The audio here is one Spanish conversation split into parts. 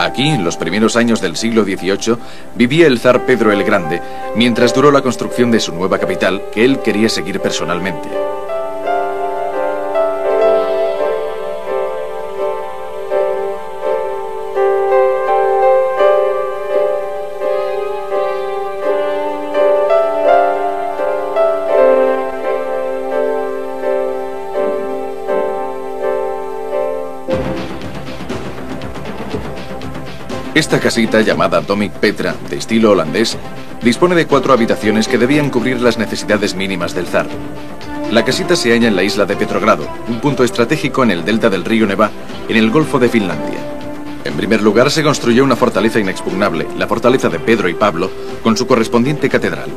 Aquí, en los primeros años del siglo XVIII, vivía el zar Pedro el Grande, mientras duró la construcción de su nueva capital, que él quería seguir personalmente. Esta casita, llamada Domik Petra, de estilo holandés, dispone de 4 habitaciones que debían cubrir las necesidades mínimas del zar. La casita se halla en la isla de Petrogrado, un punto estratégico en el delta del río Neva, en el Golfo de Finlandia. En primer lugar, se construyó una fortaleza inexpugnable, la fortaleza de Pedro y Pablo, con su correspondiente catedral.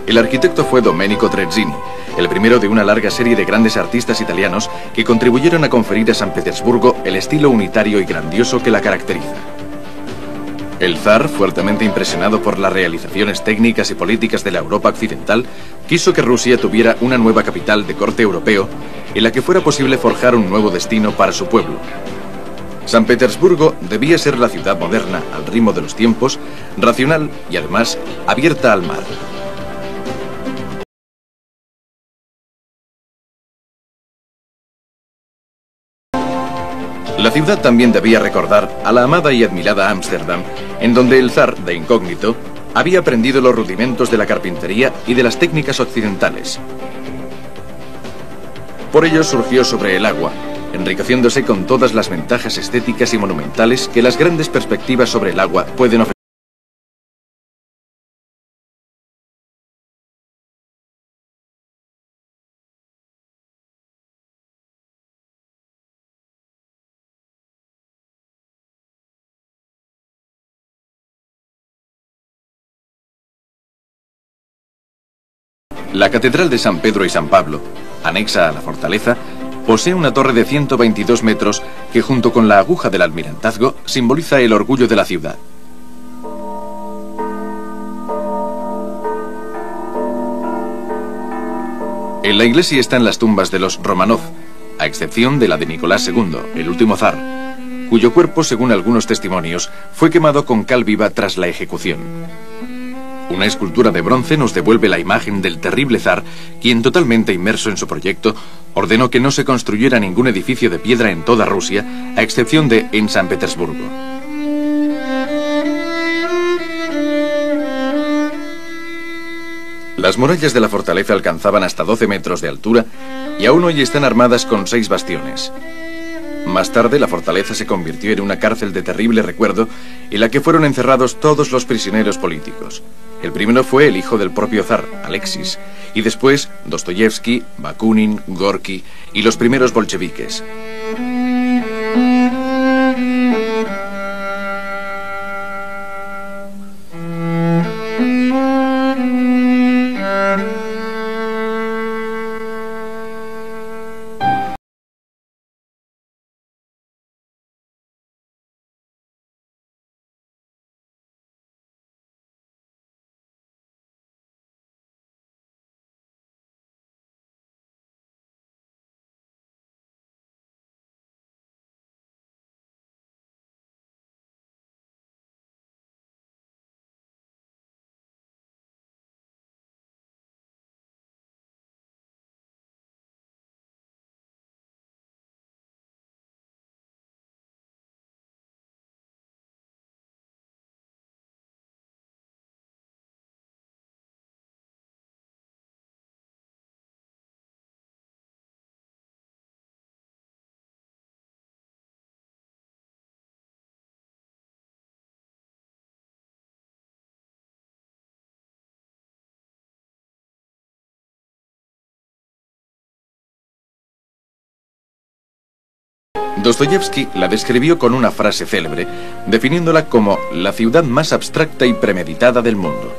El arquitecto fue Domenico Trezzini, el primero de una larga serie de grandes artistas italianos que contribuyeron a conferir a San Petersburgo el estilo unitario y grandioso que la caracteriza. El zar, fuertemente impresionado por las realizaciones técnicas y políticas de la Europa occidental, quiso que Rusia tuviera una nueva capital de corte europeo en la que fuera posible forjar un nuevo destino para su pueblo. San Petersburgo debía ser la ciudad moderna, al ritmo de los tiempos, racional y además abierta al mar. La ciudad también debía recordar a la amada y admirada Ámsterdam, en donde el zar, de incógnito, había aprendido los rudimentos de la carpintería y de las técnicas occidentales. Por ello surgió sobre el agua, enriqueciéndose con todas las ventajas estéticas y monumentales que las grandes perspectivas sobre el agua pueden ofrecer. La Catedral de San Pedro y San Pablo, anexa a la fortaleza, posee una torre de 122 metros que, junto con la aguja del almirantazgo, simboliza el orgullo de la ciudad. En la iglesia están las tumbas de los Romanov, a excepción de la de Nicolás II, el último zar, cuyo cuerpo, según algunos testimonios, fue quemado con cal viva tras la ejecución. Una escultura de bronce nos devuelve la imagen del terrible zar, quien, totalmente inmerso en su proyecto, ordenó que no se construyera ningún edificio de piedra en toda Rusia, a excepción de en San Petersburgo. Las murallas de la fortaleza alcanzaban hasta 12 metros de altura y aún hoy están armadas con 6 bastiones. Más tarde, la fortaleza se convirtió en una cárcel de terrible recuerdo en la que fueron encerrados todos los prisioneros políticos. El primero fue el hijo del propio zar, Alexis, y después Dostoyevsky, Bakunin, Gorky y los primeros bolcheviques. Dostoyevsky la describió con una frase célebre, definiéndola como la ciudad más abstracta y premeditada del mundo.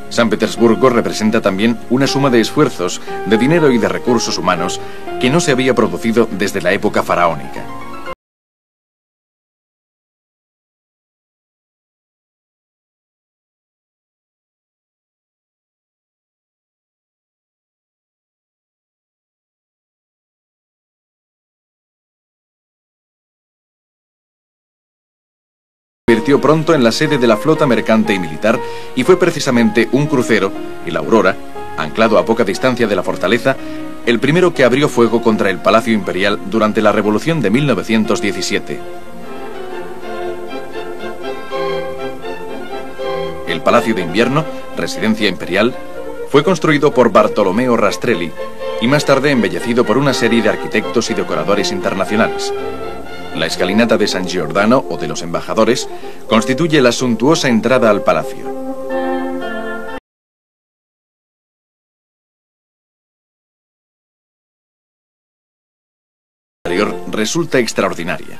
San Petersburgo representa también una suma de esfuerzos, de dinero y de recursos humanos que no se había producido desde la época faraónica. convirtió pronto en la sede de la flota mercante y militar y fue precisamente un crucero, el Aurora, anclado a poca distancia de la fortaleza, el primero que abrió fuego contra el Palacio Imperial durante la Revolución de 1917. El Palacio de Invierno, residencia imperial, fue construido por Bartolomeo Rastrelli y más tarde embellecido por una serie de arquitectos y decoradores internacionales. La escalinata de San Giordano, o de los embajadores, constituye la suntuosa entrada al palacio. El interior resulta extraordinaria.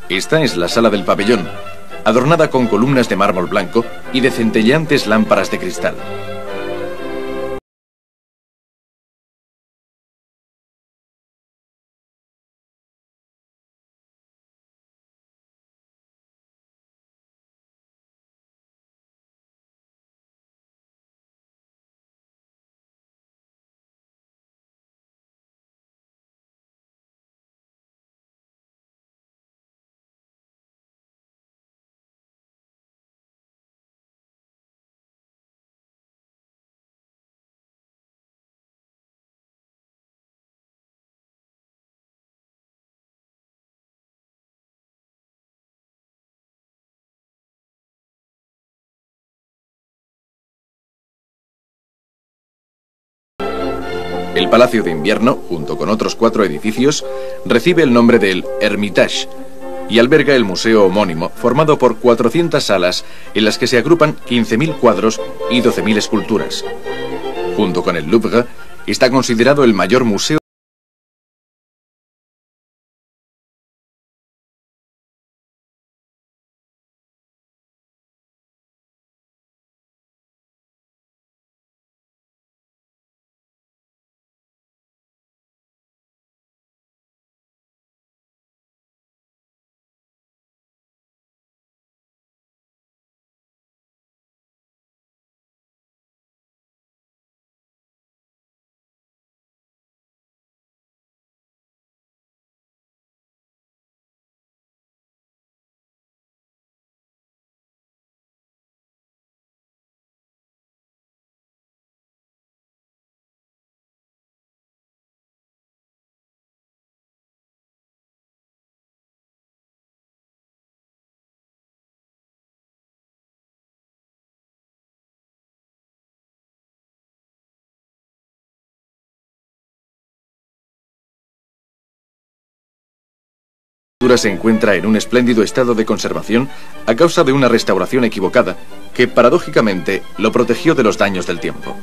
Esta es la sala del pabellón, adornada con columnas de mármol blanco y de centelleantes lámparas de cristal. El Palacio de Invierno, junto con otros 4 edificios, recibe el nombre del Hermitage y alberga el museo homónimo, formado por 400 salas en las que se agrupan 15.000 cuadros y 12.000 esculturas. Junto con el Louvre, está considerado el mayor museo se encuentra en un espléndido estado de conservación a causa de una restauración equivocada que, paradójicamente, lo protegió de los daños del tiempo.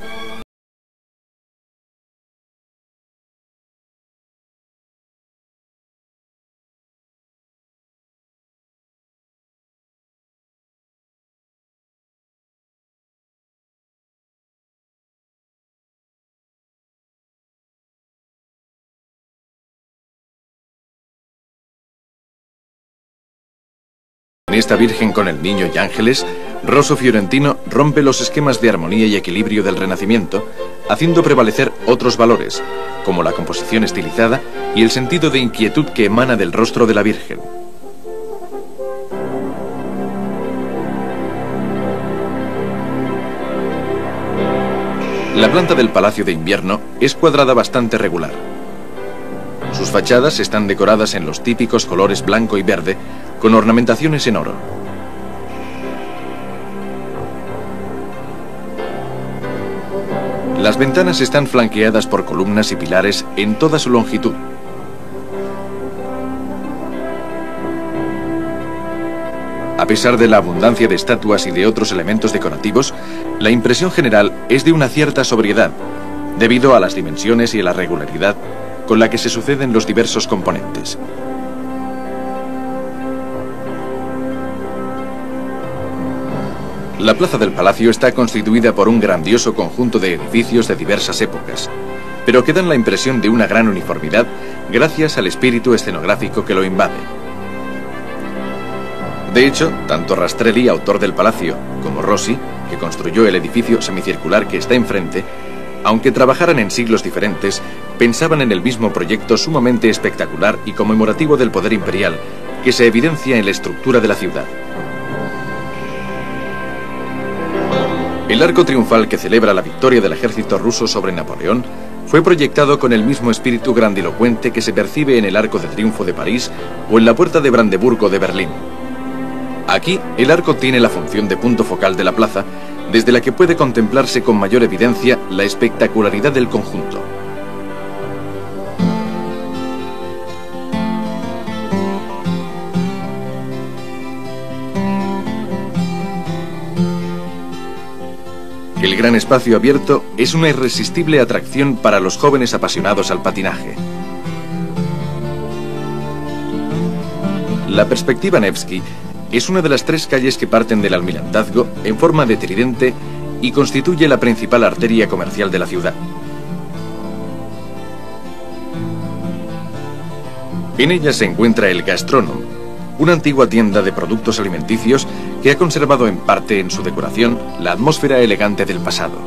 En esta Virgen con el Niño y ángeles, Rosso Fiorentino rompe los esquemas de armonía y equilibrio del Renacimiento, haciendo prevalecer otros valores, como la composición estilizada y el sentido de inquietud que emana del rostro de la Virgen. La planta del Palacio de Invierno es cuadrada bastante regular. Sus fachadas están decoradas en los típicos colores blanco y verde, con ornamentaciones en oro. Las ventanas están flanqueadas por columnas y pilares en toda su longitud. A pesar de la abundancia de estatuas y de otros elementos decorativos, la impresión general es de una cierta sobriedad, debido a las dimensiones y a la regularidad con la que se suceden los diversos componentes. La plaza del palacio está constituida por un grandioso conjunto de edificios de diversas épocas, pero que dan la impresión de una gran uniformidad gracias al espíritu escenográfico que lo invade. De hecho, tanto Rastrelli, autor del palacio, como Rossi, que construyó el edificio semicircular que está enfrente, aunque trabajaran en siglos diferentes, pensaban en el mismo proyecto sumamente espectacular y conmemorativo del poder imperial, que se evidencia en la estructura de la ciudad. El arco triunfal que celebra la victoria del ejército ruso sobre Napoleón fue proyectado con el mismo espíritu grandilocuente que se percibe en el Arco de Triunfo de París o en la Puerta de Brandeburgo de Berlín. Aquí, el arco tiene la función de punto focal de la plaza, desde la que puede contemplarse con mayor evidencia la espectacularidad del conjunto. El gran espacio abierto es una irresistible atracción para los jóvenes apasionados al patinaje. La perspectiva Nevsky es una de las 3 calles que parten del Almirantazgo en forma de tridente y constituye la principal arteria comercial de la ciudad. En ella se encuentra el Gastronom, una antigua tienda de productos alimenticios que ha conservado en parte en su decoración la atmósfera elegante del pasado.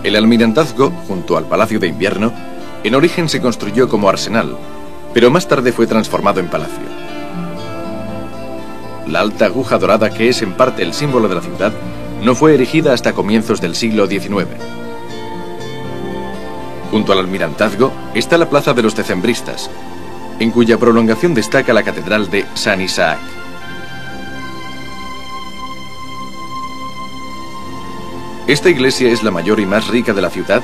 El Almirantazgo, junto al Palacio de Invierno, en origen se construyó como arsenal, pero más tarde fue transformado en palacio. La alta aguja dorada, que es en parte el símbolo de la ciudad, no fue erigida hasta comienzos del siglo XIX. Junto al Almirantazgo está la Plaza de los Decembristas, en cuya prolongación destaca la Catedral de San Isaac. Esta iglesia es la mayor y más rica de la ciudad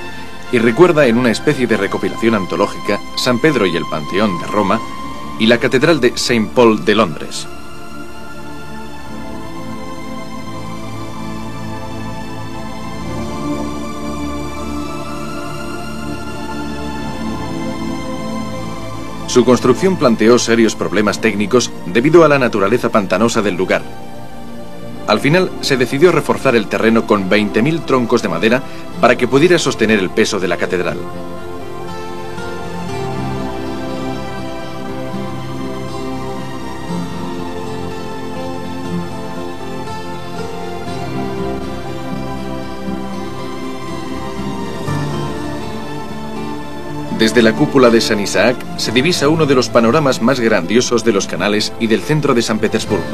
y recuerda en una especie de recopilación antológica San Pedro y el Panteón de Roma y la Catedral de Saint Paul de Londres. Su construcción planteó serios problemas técnicos debido a la naturaleza pantanosa del lugar. Al final se decidió reforzar el terreno con 20.000 troncos de madera para que pudiera sostener el peso de la catedral. Desde la cúpula de San Isaac se divisa uno de los panoramas más grandiosos de los canales y del centro de San Petersburgo.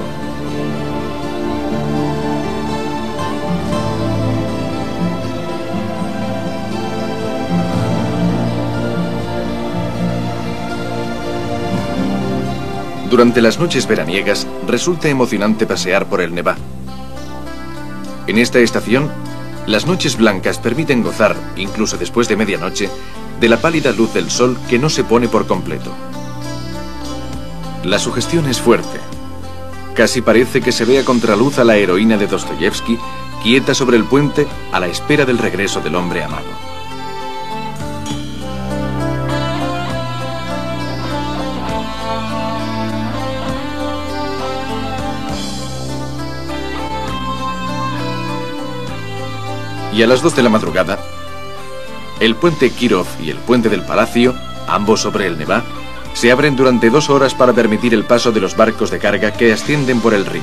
Durante las noches veraniegas resulta emocionante pasear por el Nevá. En esta estación, las noches blancas permiten gozar, incluso después de medianoche, de la pálida luz del sol que no se pone por completo. La sugestión es fuerte. Casi parece que se ve a contraluz a la heroína de Dostoyevsky, quieta sobre el puente a la espera del regreso del hombre amado. Y a las 2 de la madrugada, el puente Kirov y el puente del Palacio, ambos sobre el Nevá, se abren durante 2 horas para permitir el paso de los barcos de carga que ascienden por el río.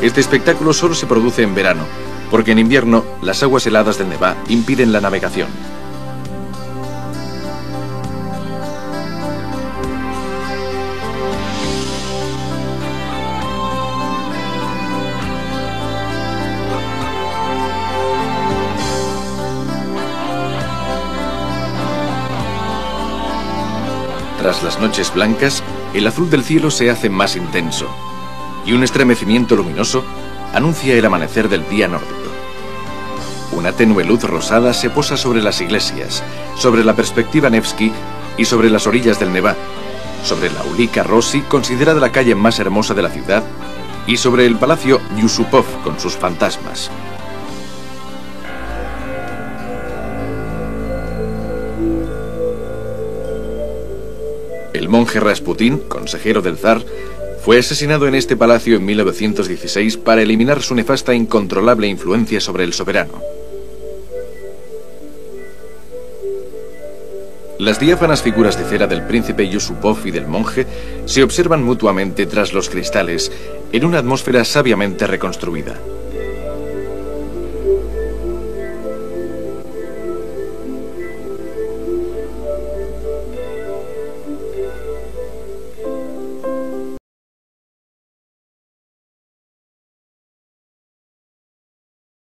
Este espectáculo solo se produce en verano, porque en invierno las aguas heladas del Nevá impiden la navegación. Tras las noches blancas, el azul del cielo se hace más intenso y un estremecimiento luminoso anuncia el amanecer del día nórdico. Una tenue luz rosada se posa sobre las iglesias, sobre la perspectiva Nevsky y sobre las orillas del Nevá, sobre la Ulika Rossi, considerada la calle más hermosa de la ciudad, y sobre el palacio Yusupov con sus fantasmas. El monje Rasputín, consejero del zar, fue asesinado en este palacio en 1916 para eliminar su nefasta e incontrolable influencia sobre el soberano. Las diáfanas figuras de cera del príncipe Yusupov y del monje se observan mutuamente tras los cristales en una atmósfera sabiamente reconstruida.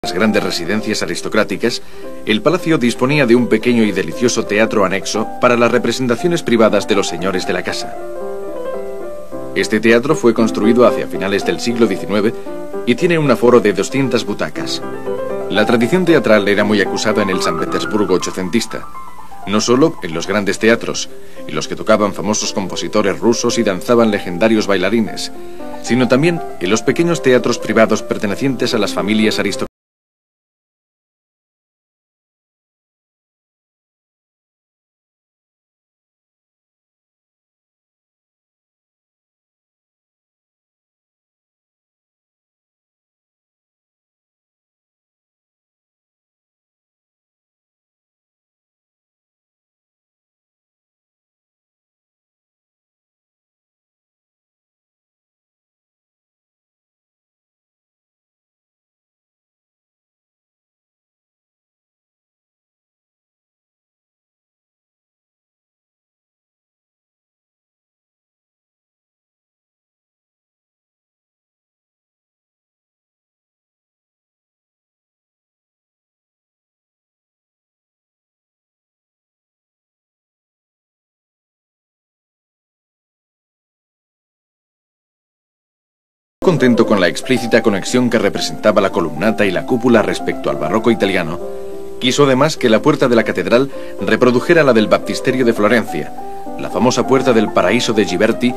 Las grandes residencias aristocráticas, el palacio disponía de un pequeño y delicioso teatro anexo para las representaciones privadas de los señores de la casa. Este teatro fue construido hacia finales del siglo XIX y tiene un aforo de 200 butacas. La tradición teatral era muy acusada en el San Petersburgo ochocentista, no solo en los grandes teatros, en los que tocaban famosos compositores rusos y danzaban legendarios bailarines, sino también en los pequeños teatros privados pertenecientes a las familias aristocráticas. Contento con la explícita conexión que representaba la columnata y la cúpula respecto al barroco italiano, quiso además que la puerta de la catedral reprodujera la del baptisterio de Florencia, la famosa puerta del Paraíso de Ghiberti,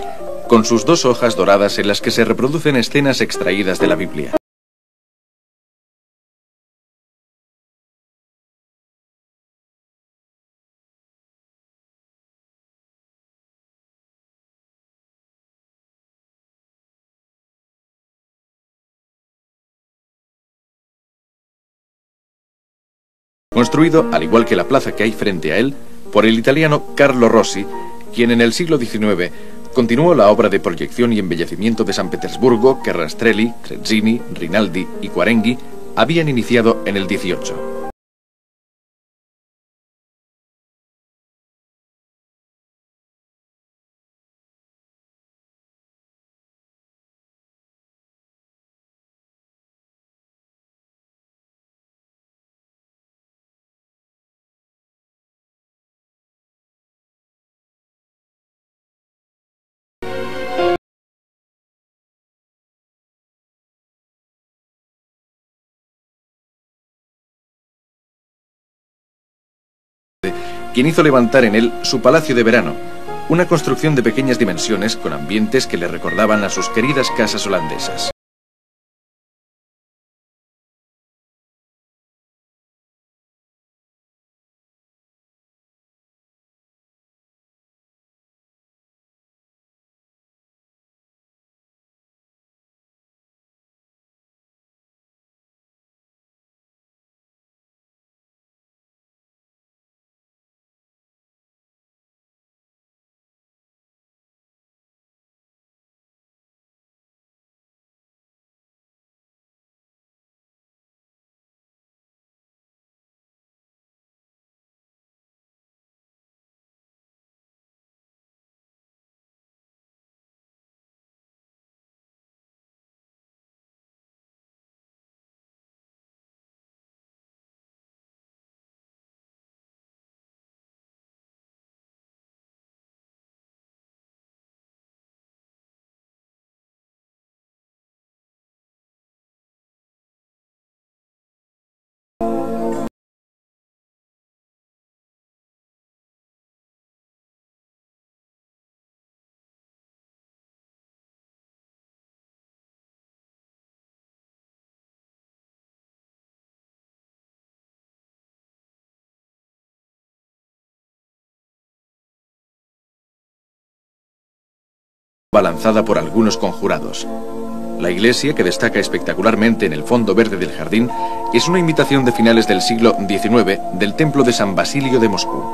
con sus dos hojas doradas en las que se reproducen escenas extraídas de la Biblia. Construido, al igual que la plaza que hay frente a él, por el italiano Carlo Rossi, quien en el siglo XIX continuó la obra de proyección y embellecimiento de San Petersburgo que Rastrelli, Trezzini, Rinaldi y Quarenghi habían iniciado en el XVIII. Quien hizo levantar en él su palacio de verano, una construcción de pequeñas dimensiones con ambientes que le recordaban a sus queridas casas holandesas. Balanzada por algunos conjurados. La iglesia, que destaca espectacularmente en el fondo verde del jardín, es una imitación de finales del siglo XIX del templo de San Basilio de Moscú.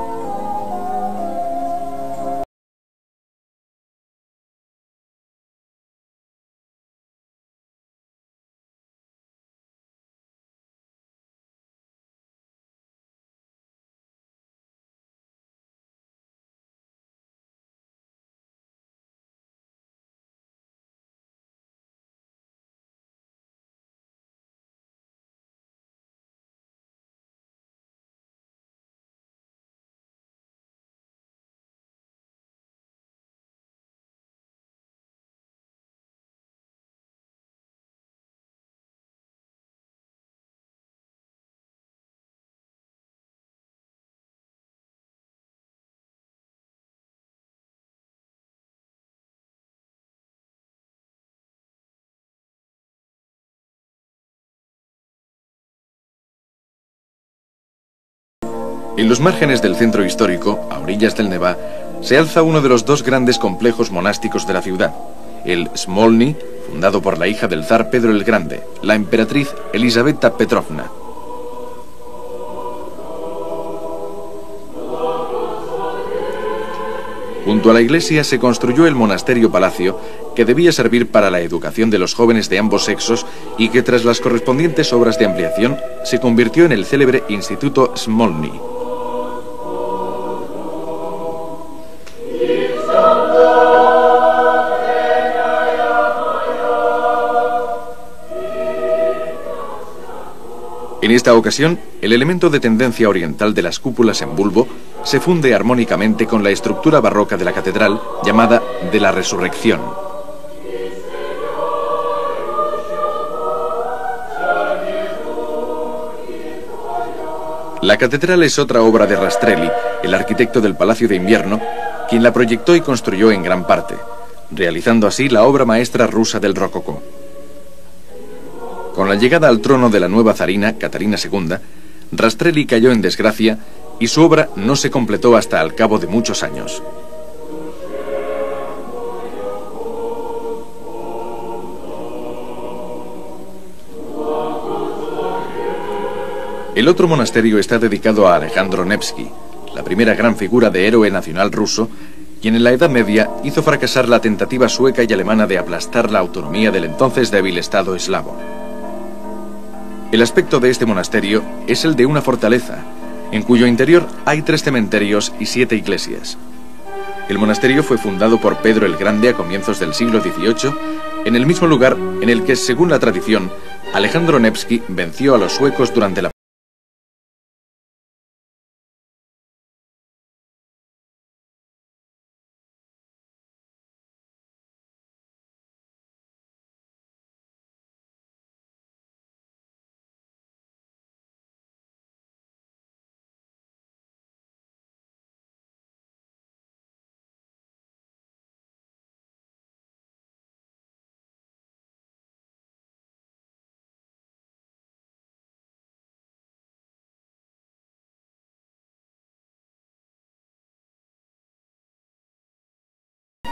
En los márgenes del centro histórico, a orillas del Nevá, se alza uno de los dos grandes complejos monásticos de la ciudad, el Smolny, fundado por la hija del zar Pedro el Grande, la emperatriz Elisaveta Petrovna. Junto a la iglesia se construyó el monasterio-palacio, que debía servir para la educación de los jóvenes de ambos sexos y que tras las correspondientes obras de ampliación se convirtió en el célebre Instituto Smolny. En esta ocasión, el elemento de tendencia oriental de las cúpulas en bulbo se funde armónicamente con la estructura barroca de la catedral, llamada de la Resurrección. La catedral es otra obra de Rastrelli, el arquitecto del Palacio de Invierno, quien la proyectó y construyó en gran parte, realizando así la obra maestra rusa del rococó. Con la llegada al trono de la nueva zarina, Catarina II, Rastrelli cayó en desgracia y su obra no se completó hasta al cabo de muchos años. El otro monasterio está dedicado a Alejandro Nevsky, la primera gran figura de héroe nacional ruso, quien en la Edad Media hizo fracasar la tentativa sueca y alemana de aplastar la autonomía del entonces débil estado eslavo. El aspecto de este monasterio es el de una fortaleza, en cuyo interior hay 3 cementerios y 7 iglesias. El monasterio fue fundado por Pedro el Grande a comienzos del siglo XVIII, en el mismo lugar en el que, según la tradición, Alejandro Nevsky venció a los suecos durante la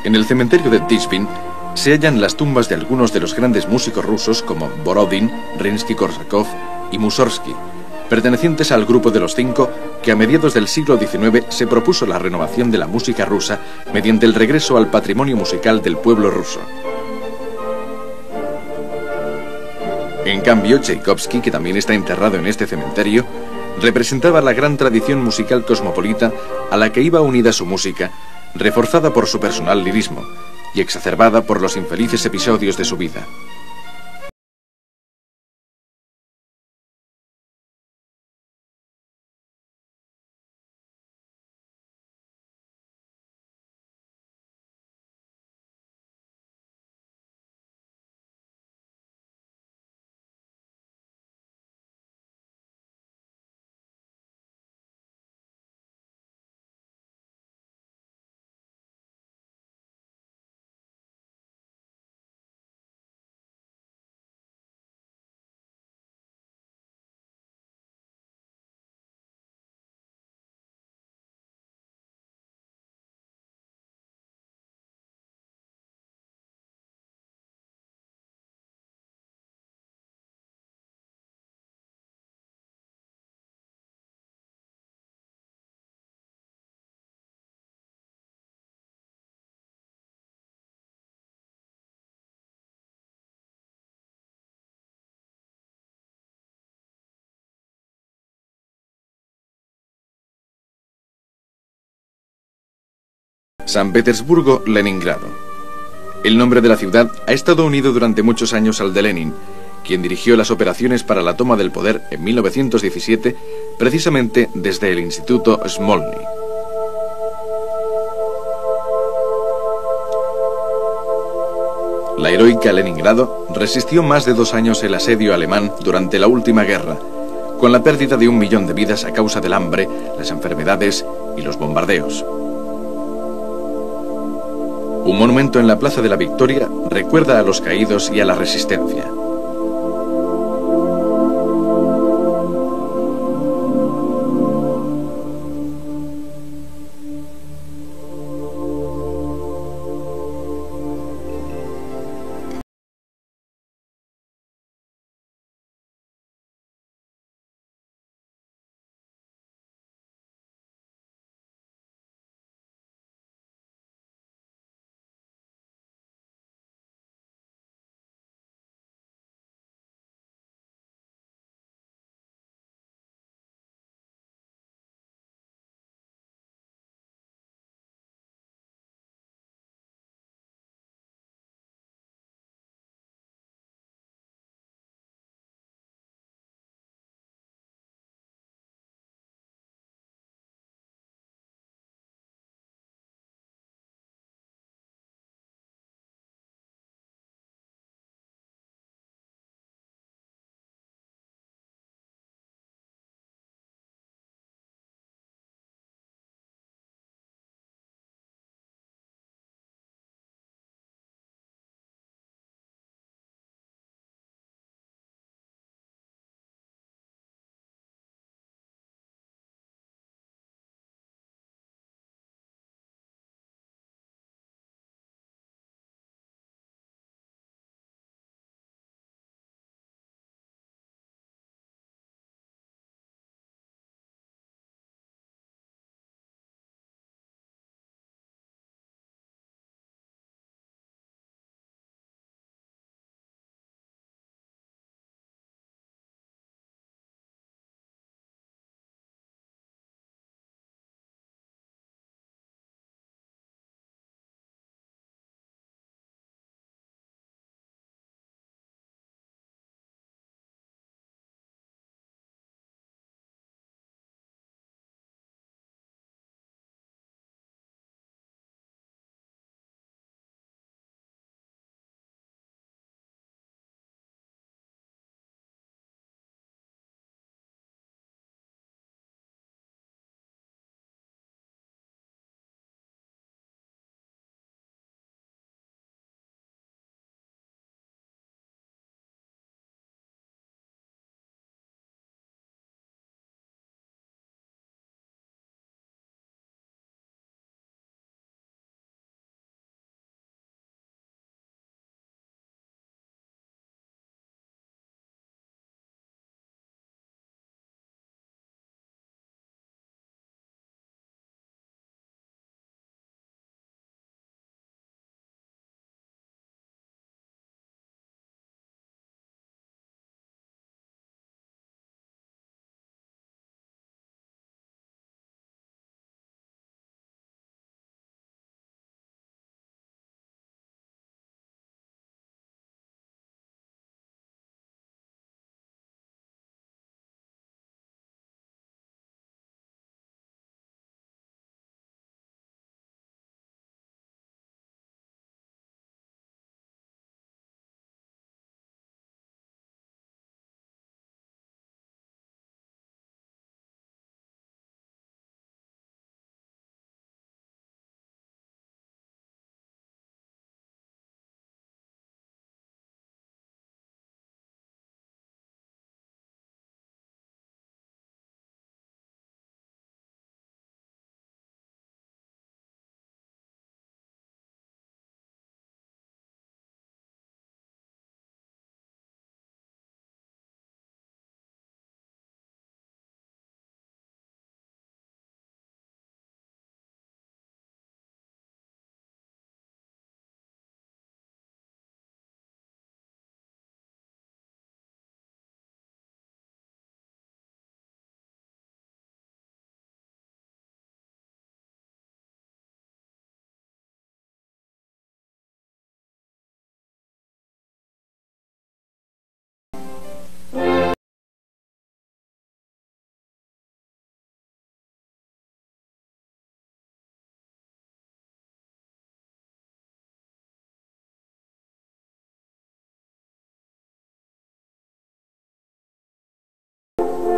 En el cementerio de Tishbin se hallan las tumbas de algunos de los grandes músicos rusos como Borodin, Rimsky-Korsakov y Mussorgsky, pertenecientes al grupo de los 5 que a mediados del siglo XIX se propuso la renovación de la música rusa mediante el regreso al patrimonio musical del pueblo ruso. En cambio, Tchaikovsky, que también está enterrado en este cementerio, representaba la gran tradición musical cosmopolita a la que iba unida su música, reforzada por su personal lirismo y exacerbada por los infelices episodios de su vida. San Petersburgo, Leningrado. El nombre de la ciudad ha estado unido durante muchos años al de Lenin, quien dirigió las operaciones para la toma del poder en 1917, precisamente desde el Instituto Smolny. La heroica Leningrado resistió más de 2 años el asedio alemán durante la última guerra, con la pérdida de 1 millón de vidas a causa del hambre, las enfermedades y los bombardeos. Un monumento en la Plaza de la Victoria recuerda a los caídos y a la resistencia.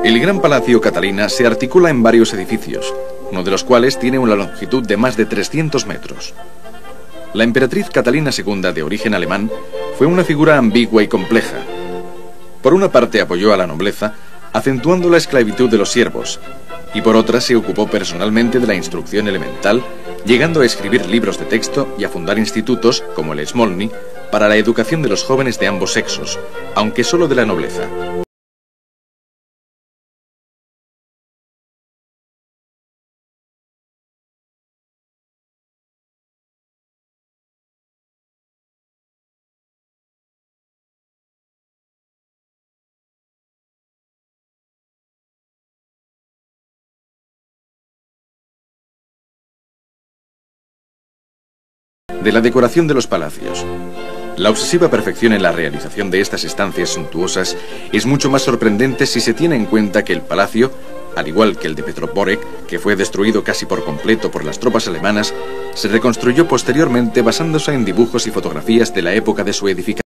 El Gran Palacio Catalina se articula en varios edificios, uno de los cuales tiene una longitud de más de 300 metros. La emperatriz Catalina II, de origen alemán, fue una figura ambigua y compleja. Por una parte apoyó a la nobleza, acentuando la esclavitud de los siervos, y por otra se ocupó personalmente de la instrucción elemental, llegando a escribir libros de texto y a fundar institutos, como el Smolny, para la educación de los jóvenes de ambos sexos, aunque solo de la nobleza. De la decoración de los palacios. La obsesiva perfección en la realización de estas estancias suntuosas es mucho más sorprendente si se tiene en cuenta que el palacio, al igual que el de Petroborek, que fue destruido casi por completo por las tropas alemanas, se reconstruyó posteriormente basándose en dibujos y fotografías de la época de su edificación.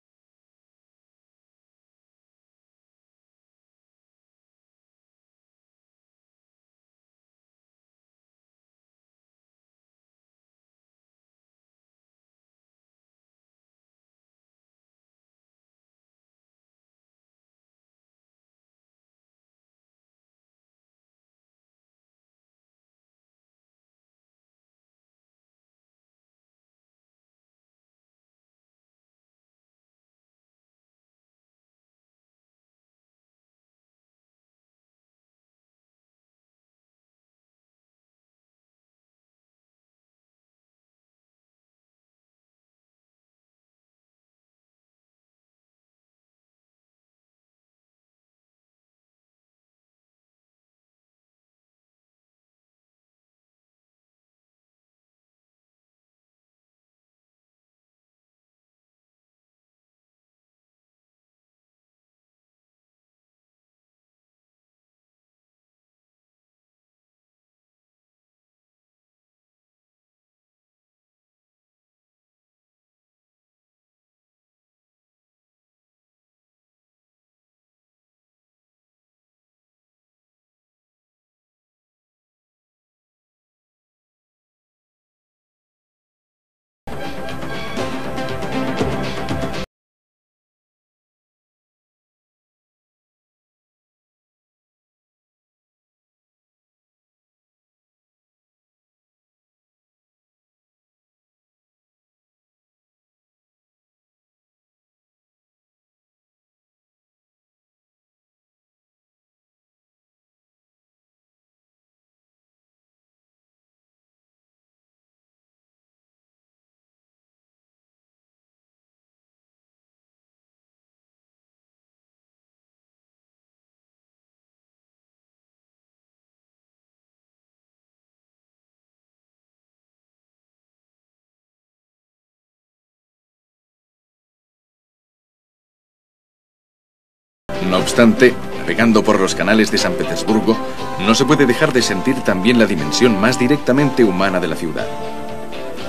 No obstante, navegando por los canales de San Petersburgo, no se puede dejar de sentir también la dimensión más directamente humana de la ciudad.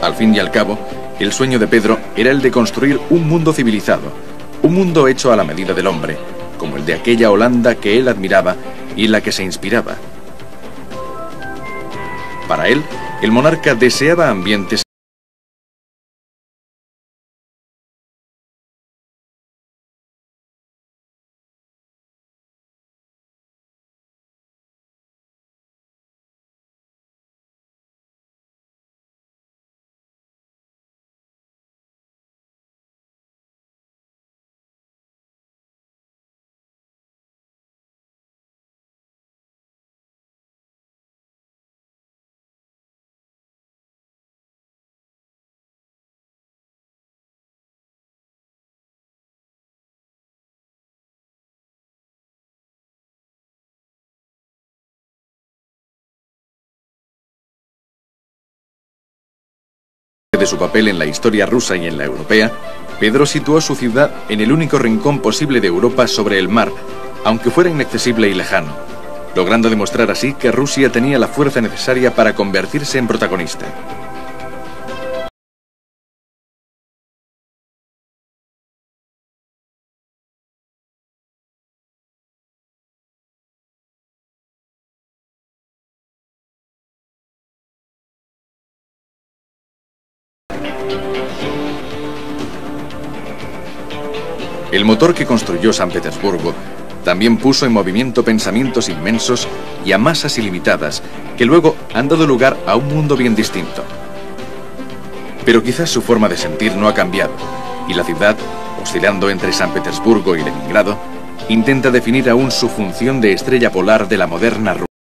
Al fin y al cabo, el sueño de Pedro era el de construir un mundo civilizado, un mundo hecho a la medida del hombre, como el de aquella Holanda que él admiraba y en la que se inspiraba. Para él, el monarca deseaba ambientes de su papel en la historia rusa y en la europea, Pedro situó su ciudad en el único rincón posible de Europa sobre el mar, aunque fuera inaccesible y lejano, logrando demostrar así que Rusia tenía la fuerza necesaria para convertirse en protagonista. El motor que construyó San Petersburgo también puso en movimiento pensamientos inmensos y a masas ilimitadas que luego han dado lugar a un mundo bien distinto. Pero quizás su forma de sentir no ha cambiado y la ciudad, oscilando entre San Petersburgo y Leningrado, intenta definir aún su función de estrella polar de la moderna Rusia.